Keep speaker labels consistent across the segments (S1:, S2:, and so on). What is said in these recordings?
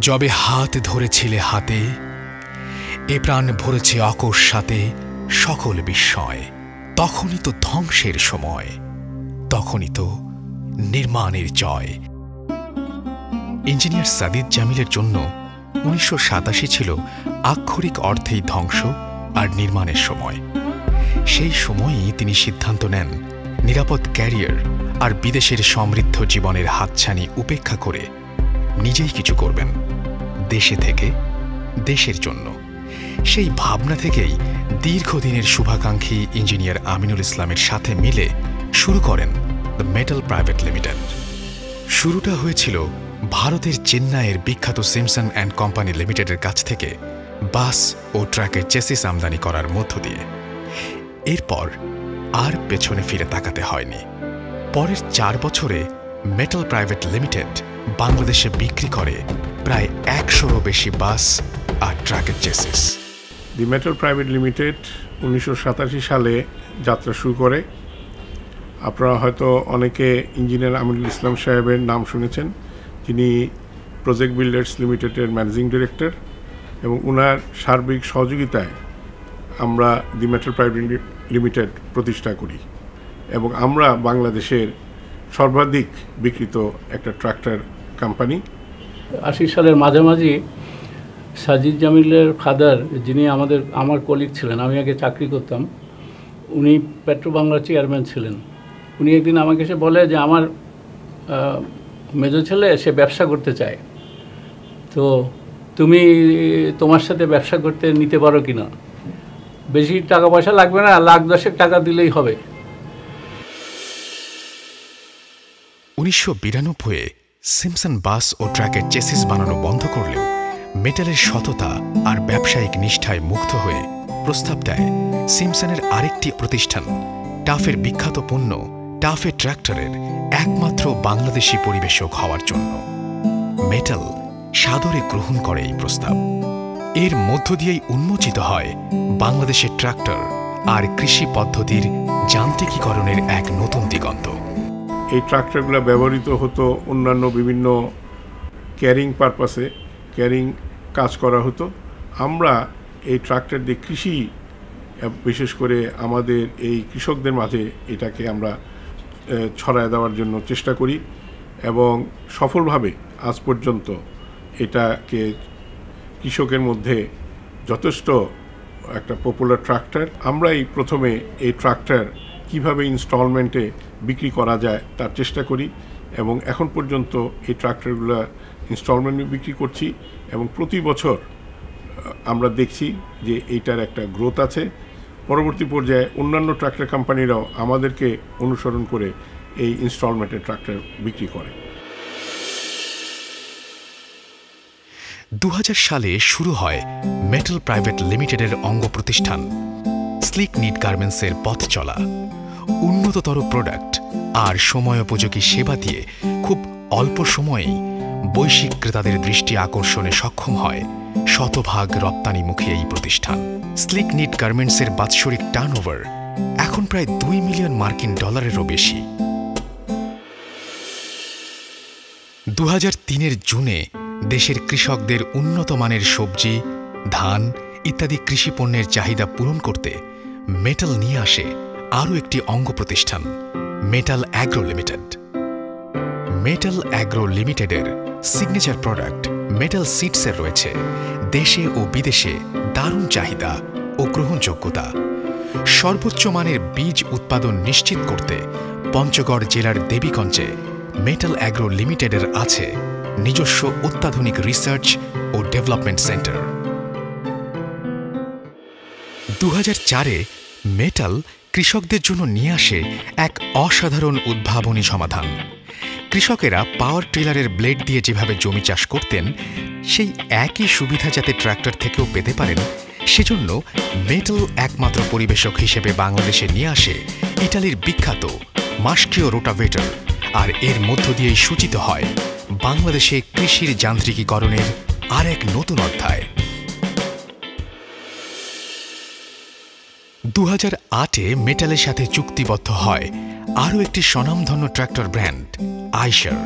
S1: যবে হাত ধরেছিলে হাতে, এ প্রাণ ভরেছে অকস্মাতে সকল বিস্ময়। তখনই তো ধ্বংসের সময়, তখনই তো নির্মাণের জয়। ইঞ্জিনিয়ার সাদিদ জামিলের জন্য ১৯৮৭ ছিল আক্ষরিক অর্থেই ধ্বংস আর নির্মাণের সময়। সেই সময়েই তিনি সিদ্ধান্ত নেন নিরাপদ ক্যারিয়ার আর বিদেশের সমৃদ্ধ জীবনের হাতছানি উপেক্ষা করে নিজেই কিছু করবেন, দেশে থেকে দেশের জন্য। সেই ভাবনা থেকেই দীর্ঘদিনের শুভাকাঙ্ক্ষী ইঞ্জিনিয়ার আমিনুল ইসলামের সাথে মিলে শুরু করেন দ্য মেটাল প্রাইভেট লিমিটেড। শুরুটা হয়েছিল ভারতের চেন্নাইয়ের বিখ্যাত সিমসন অ্যান্ড কোম্পানি লিমিটেডের কাছ থেকে বাস ও ট্রাকের চেসিস আমদানি করার মধ্য দিয়ে। এরপর আর পেছনে ফিরে তাকাতে হয়নি। পরের ৪ বছরে মেটাল প্রাইভেট লিমিটেড বাংলাদেশে বিক্রি করে প্রায় ১০০রও বেশি বাস আর ট্রাকের চেসিস।
S2: দি মেটাল প্রাইভেট লিমিটেড ১৯৮৭ সালে যাত্রা শুরু করে। আপনারা হয়তো অনেকে ইঞ্জিনিয়ার আমিনুল ইসলাম সাহেবের নাম শুনেছেন, যিনি প্রজেক্ট বিল্ডার্স লিমিটেডের ম্যানেজিং ডিরেক্টর, এবং ওনার সার্বিক সহযোগিতায় আমরা দি মেটাল প্রাইভেট লিমিটেড প্রতিষ্ঠা করি এবং আমরা বাংলাদেশের সর্বাধিক বিক্রিত একটা ট্রাক্টর কোম্পানি।
S3: ৮০ সালের মাঝামাঝি সাজিদ জামিলের ফাদার, যিনি আমার কলিগ ছিলেন, আমি আগে চাকরি করতাম, উনি পেট্রো বাংলার চেয়ারম্যান ছিলেন। উনি একদিন আমাকে এসে বলে যে আমার মেজো ছেলে সে ব্যবসা করতে চায়, তো তুমি তোমার সাথে ব্যবসা করতে নিতে পারো কি না? বেশি টাকা পয়সা লাগবে না, লাখ ১০ টাকা দিলেই হবে।
S1: ১৯৯২-এ সিমসন বাস ও ট্রাকের চেসিস বানানো বন্ধ করলেও মেটালের সততা আর ব্যবসায়িক নিষ্ঠায় মুগ্ধ হয়ে প্রস্তাব দেয় সিমসনের আরেকটি প্রতিষ্ঠান, টাফের বিখ্যাত পণ্য টাফে ট্র্যাক্টরের একমাত্র বাংলাদেশি পরিবেশক হওয়ার জন্য। মেটাল সাদরে গ্রহণ করে এই প্রস্তাব। এর মধ্য দিয়েই উন্মোচিত হয় বাংলাদেশের ট্রাক্টর আর কৃষি পদ্ধতির যান্ত্রিকীকরণের এক নতুন দিগন্ত।
S2: এই ট্রাক্টরগুলো ব্যবহৃত হতো অন্যান্য বিভিন্ন ক্যারিং পারপাসে, ক্যারিং কাজ করা হতো। আমরা এই ট্রাক্টর দিয়ে কৃষি, বিশেষ করে আমাদের এই কৃষকদের মাঝে এটাকে আমরা ছড়ায় দেওয়ার জন্য চেষ্টা করি এবং সফলভাবে আজ পর্যন্ত এটাকে কৃষকের মধ্যে যথেষ্ট একটা পপুলার ট্রাক্টর। আমরাই প্রথমে এই ট্রাক্টর কিভাবে ইনস্টলমেন্টে বিক্রি করা যায় তার চেষ্টা করি এবং এখন পর্যন্ত এই ট্রাক্টরগুলো ইনস্টলমেন্টে বিক্রি করছি এবং প্রতি বছর আমরা দেখছি যে এইটার একটা গ্রোথ আছে। পরবর্তী পর্যায়ে অন্যান্য ট্রাক্টর কোম্পানিরাও আমাদেরকে অনুসরণ করে এই ইনস্টলমেন্টের ট্রাক্টর বিক্রি করে।
S1: ২০০০ সালে শুরু হয় মেটাল প্রাইভেট লিমিটেডের অঙ্গ প্রতিষ্ঠান স্লিক নিট গার্মেন্টসের পথ চলা। উন্নততর প্রোডাক্ট আর সময়োপযোগী সেবা দিয়ে খুব অল্প সময়েই বৈশ্বিক ক্রেতাদের দৃষ্টি আকর্ষণে সক্ষম হয় শতভাগ রপ্তানিমুখী এই প্রতিষ্ঠান। স্লিক নিট গার্মেন্টসের বাৎসরিক টার্নওভার এখন প্রায় $2 মিলিয়ন মার্কিন-ডলারেরও বেশি। ২০০৩-এর জুনে দেশের কৃষকদের উন্নত মানের সবজি, ধান ইত্যাদি কৃষি পণ্যের চাহিদা পূরণ করতে মেটাল নিয়ে আসে আরও একটি অঙ্গ প্রতিষ্ঠান, metal agro limited. Metal agro লিমিটেডের সিগনেচার প্রোডাক্ট মেটাল সিডসের রয়েছে দেশে ও বিদেশে দারুণ চাহিদা ও গ্রহণযোগ্যতা। সর্বোচ্চ মানের বীজ উৎপাদন নিশ্চিত করতে পঞ্চগড় জেলার দেবীগঞ্জে মেটাল অ্যাগ্রো লিমিটেডের আছে নিজস্ব অত্যাধুনিক রিসার্চ ও ডেভেলপমেন্ট সেন্টার। ২০০৪-এ মেটাল কৃষকদের জন্য নিয়ে আসে এক অসাধারণ উদ্ভাবনী সমাধান। কৃষকেরা পাওয়ার টিলারের ব্লেড দিয়ে যেভাবে জমি চাষ করতেন, সেই একই সুবিধা যাতে ট্রাক্টর থেকেও পেতে পারেন, সেজন্য মেটাল একমাত্র পরিবেশক হিসেবে বাংলাদেশে নিয়ে আসে ইটালির বিখ্যাত মাস্কিও রোটাভেটর। আর এর মধ্য দিয়েই সূচিত হয় বাংলাদেশে কৃষির যান্ত্রিকীকরণের আর এক নতুন অধ্যায়। ২০০৮-এ মেটালের সাথে চুক্তিবদ্ধ হয় আরও একটি স্বনামধন্য ট্রাক্টর ব্র্যান্ড আইশার।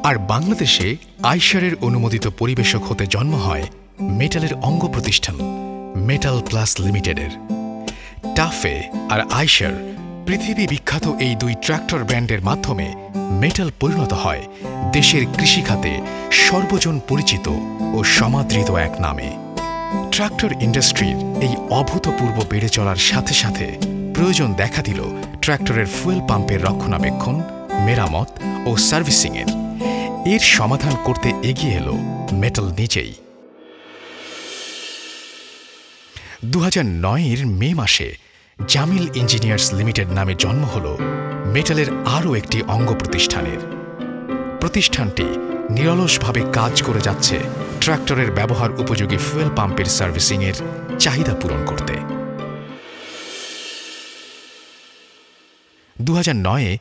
S1: আর বাংলাদেশে আইশারের অনুমোদিত পরিবেশক হতে জন্ম হয় মেটালের অঙ্গ প্রতিষ্ঠান মেটাল প্লাস লিমিটেডের। টাফে আর আইশার পৃথিবী বিখ্যাত এই দুই ট্রাক্টর ব্র্যান্ডের মাধ্যমে মেটাল পরিণত হয় দেশের কৃষিখাতে সর্বজন পরিচিত ও সমাদৃত এক নামে। ট্রাক্টর ইন্ডাস্ট্রির এই অভূতপূর্ব বেড়ে চলার সাথে সাথে প্রয়োজন দেখা দিল ট্রাক্টরের ফুয়েল পাম্পের রক্ষণাবেক্ষণ, মেরামত ও সার্ভিসিংয়ের। এর সমাধান করতে এগিয়ে এলো মেটাল নিজেই। 2009-এর মে মাসে জামিল ইঞ্জিনিয়ার্স লিমিটেড নামে জন্ম হল মেটালের আরও একটি অঙ্গ প্রতিষ্ঠানের। প্রতিষ্ঠানটি নিরলসভাবে কাজ করে যাচ্ছে ট্রাক্টরের ব্যবহার উপযোগী ফুয়েল পাম্পের সার্ভিসিংয়ের চাহিদা পূরণ করতে। 2009-এ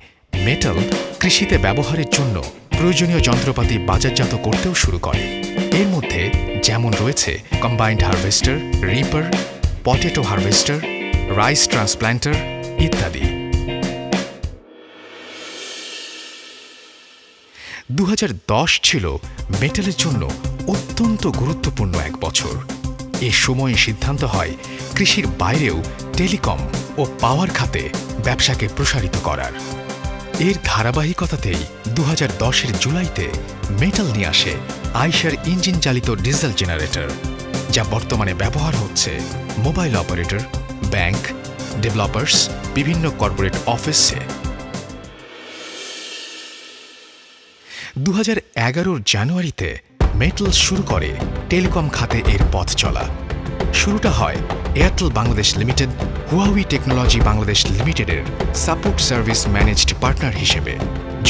S1: মেটাল কৃষিতে ব্যবহারের জন্য প্রয়োজনীয় যন্ত্রপাতি বাজারজাত করতেও শুরু করে। এর মধ্যে যেমন রয়েছে combined harvester, reaper, potato harvester, rice transplanter ইত্যাদি। 2010 ছিল মেটালের জন্য অত্যন্ত গুরুত্বপূর্ণ এক বছর। এ সময়ে সিদ্ধান্ত হয় কৃষির বাইরেও টেলিকম ও পাওয়ার খাতে ব্যবসাকে প্রসারিত করার। এর ধারাবাহিকতাতেই 2010-এর জুলাইতে মেটাল নিয়ে আসে আইশার ইঞ্জিন চালিত ডিজেল জেনারেটর, যা বর্তমানে ব্যবহার হচ্ছে মোবাইল অপারেটর, ব্যাংক, ডেভেলপার্স, বিভিন্ন কর্পোরেট অফিসে। 2011-র জানুয়ারিতে মেটাল শুরু করে টেলিকম খাতে এর পথ চলা। শুরুটা হয় Airtel Bangladesh limited, Huawei technology Bangladesh লিমিটেডের সাপোর্ট সার্ভিস ম্যানেজড পার্টনার হিসেবে।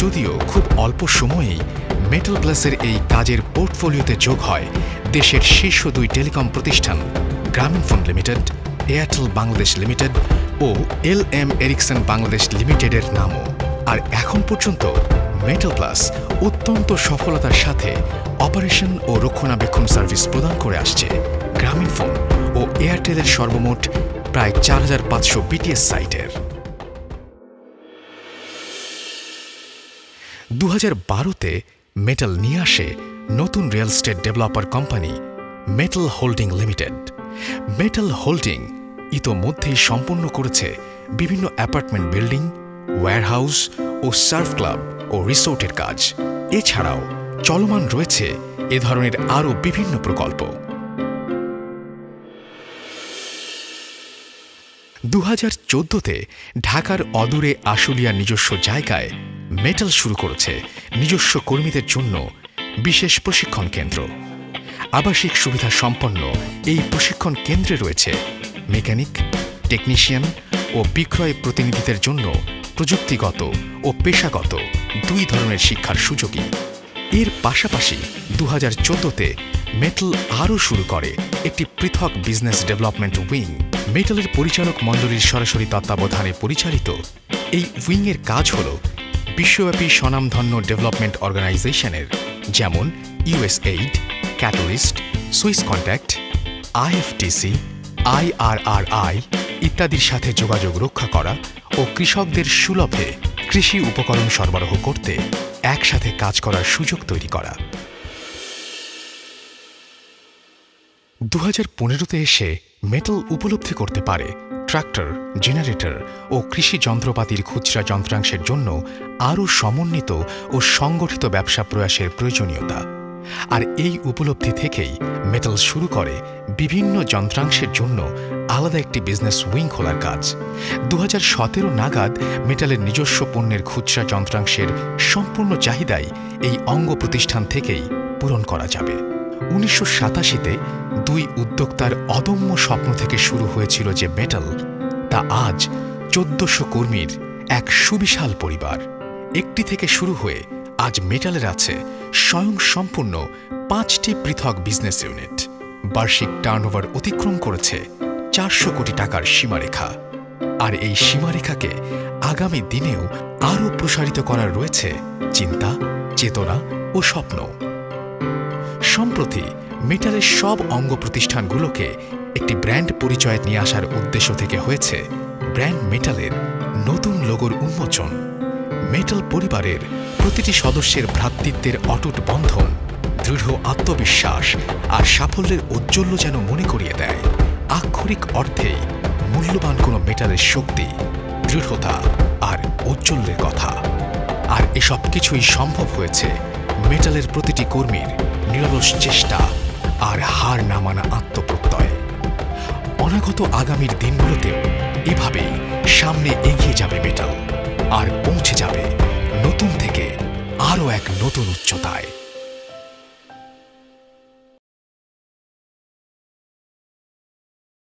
S1: যদিও খুব অল্প সময়েই মেটাল প্লাসের এই কাজের পোর্টফোলিওতে যোগ হয় দেশের শীর্ষ দুই টেলিকম প্রতিষ্ঠান Grameenphone limited, Airtel Bangladesh limited ও LM এরিকসন বাংলাদেশ লিমিটেডের নামও। আর এখন পর্যন্ত মেটাল প্লাস অত্যন্ত সফলতার সাথে অপারেশন ও রক্ষণাবেক্ষণ সার্ভিস প্রদান করে আসছে গ্রামীণফোন ও এয়ারটেলের সর্বমোট প্রায় 4500 BTS সাইটের। 2012-তে মেটাল নিয়ে আসে নতুন real estate developer company metal holding limited. Metal holding ইতোমধ্যেই সম্পন্ন করেছে বিভিন্ন অ্যাপার্টমেন্ট বিল্ডিং, ওয়্যারহাউস ও সার্ফ ক্লাব ও রিসোর্টের কাজ। এছাড়াও চলমান রয়েছে এ ধরনের আরও বিভিন্ন প্রকল্প। 2014-তে ঢাকার অদূরে আশুলিয়ার নিজস্ব জায়গায় মেটাল শুরু করেছে নিজস্ব কর্মীদের জন্য বিশেষ প্রশিক্ষণ কেন্দ্র। আবাসিক সুবিধা সম্পন্ন এই প্রশিক্ষণ কেন্দ্রে রয়েছে মেকানিক, টেকনিশিয়ান ও বিক্রয় প্রতিনিধিদের জন্য প্রযুক্তিগত ও পেশাগত দুই ধরনের শিক্ষার সুযোগই। এর পাশাপাশি 2014-তে মেটাল আরও শুরু করে একটি পৃথক বিজনেস ডেভেলপমেন্ট উইং। মেটালের পরিচালক মণ্ডলীর সরাসরি তত্ত্বাবধানে পরিচালিত এই উইংয়ের কাজ হল বিশ্বব্যাপী স্বনামধন্য ডেভেলপমেন্ট অর্গানাইজেশনের যেমন USAID, catalyst, Swiss contact, IFTC, IRRI ইত্যাদির সাথে যোগাযোগ রক্ষা করা ও কৃষকদের সুলভে কৃষি উপকরণ সরবরাহ করতে একসাথে কাজ করার সুযোগ তৈরি করা। 2015-তে এসে মেটাল উপলব্ধি করতে পারে ট্রাক্টর, জেনারেটর ও কৃষি যন্ত্রপাতির খুচরা যন্ত্রাংশের জন্য আরও সমন্বিত ও সংগঠিত ব্যবসা প্রয়াসের প্রয়োজনীয়তা। আর এই উপলব্ধি থেকেই মেটাল শুরু করে বিভিন্ন যন্ত্রাংশের জন্য আলাদা একটি বিজনেস উইং খোলার কাজ। 2017 নাগাদ মেটালের নিজস্ব পণ্যের খুচরা যন্ত্রাংশের সম্পূর্ণ চাহিদাই এই অঙ্গ প্রতিষ্ঠান থেকেই পূরণ করা যাবে। 1987-তে দুই উদ্যোক্তার অদম্য স্বপ্ন থেকে শুরু হয়েছিল যে মেটাল, তা আজ 1400 কর্মীর এক সুবিশাল পরিবার। একটি থেকে শুরু হয়ে আজ মেটালের আছে স্বয়ংসম্পূর্ণ 5টি পৃথক বিজনেস ইউনিট। বার্ষিক টার্নওভার অতিক্রম করেছে 400 কোটি টাকার সীমারেখা। আর এই সীমারেখাকে আগামী দিনেও আরও প্রসারিত করার রয়েছে চিন্তা, চেতনা ও স্বপ্ন। সম্প্রতি মেটালের সব অঙ্গ প্রতিষ্ঠানগুলোকে একটি ব্র্যান্ড পরিচয় নিয়ে আসার উদ্দেশ্য থেকে হয়েছে ব্র্যান্ড মেটালের নতুন লোগোর উন্মোচন। মেটাল পরিবারের প্রতিটি সদস্যের ভ্রাতৃত্বের অটুট বন্ধন, দৃঢ় আত্মবিশ্বাস আর সাফল্যের ঔজ্জ্বল্য যেন মনে করিয়ে দেয় আক্ষরিক অর্থেই মূল্যবান কোনো মেটালের শক্তি, দৃঢ়তা আর ঔজ্জ্বল্যের কথা। আর এসব কিছুই সম্ভব হয়েছে মেটালের প্রতিটি কর্মীর নিরলস চেষ্টা আর হার না মানা আত্মপ্রত্যয়ে। অনাগত আগামীর দিনগুলোতেও এভাবেই সামনে এগিয়ে যাবে মেটাল আর পৌঁছে যাবে নতুন থেকে আরও এক নতুন উচ্চতায়।